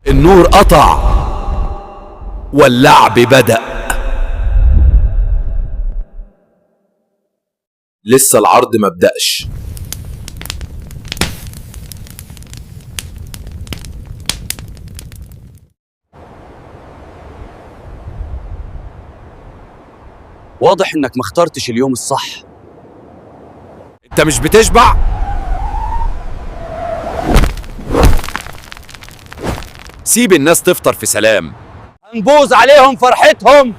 النور قطع واللعب بدأ. لسه العرض ما بدأش. واضح انك ما اخترتش اليوم الصح. انت مش بتشبع؟ سيب الناس تفطر في سلام. هنبوظ عليهم فرحتهم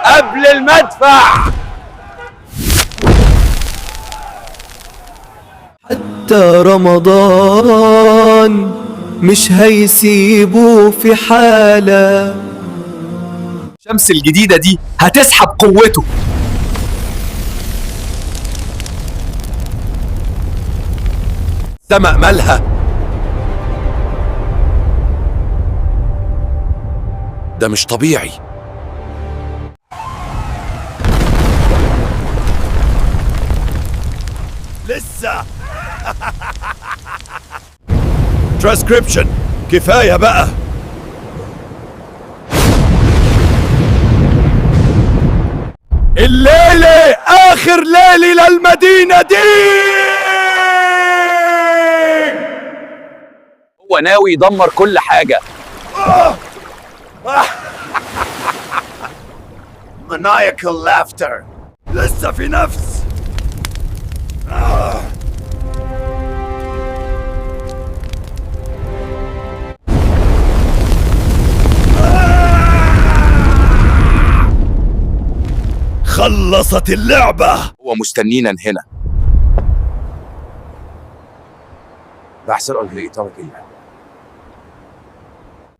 قبل المدفع. حتى رمضان مش هيسيبوه في حالة. الشمس الجديدة دي هتسحب قوته. السماء مالها؟ ده مش طبيعي. لسه. ترانسكريبشن كفاية بقى. الليلة آخر ليلة للمدينة دي. هو ناوي يدمر كل حاجة. Maniacal laughter. لسه في نفس. خلصت اللعبة. هو مستنينا هنا.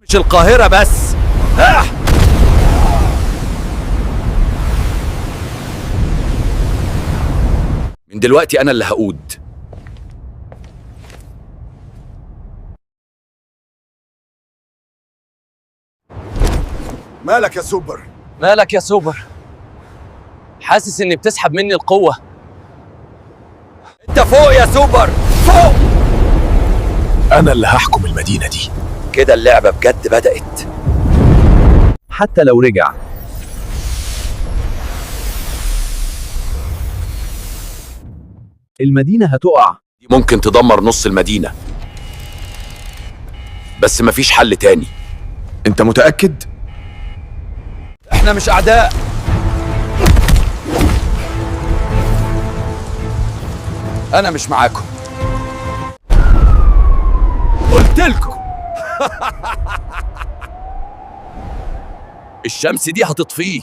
مش القاهرة بس. من دلوقتي أنا اللي هقود. مالك يا سوبر؟ مالك يا سوبر؟ حاسس اني بتسحب مني القوة. أنت فوق يا سوبر، فوق. أنا اللي هحكم المدينة دي. كده اللعبة بجد بدأت. حتى لو رجع. المدينة هتقع. ممكن تدمر نص المدينة، بس مفيش حل تاني. انت متأكد؟ احنا مش أعداء. أنا مش معاكم. قلتلكم. الشمس دي هتطفيه.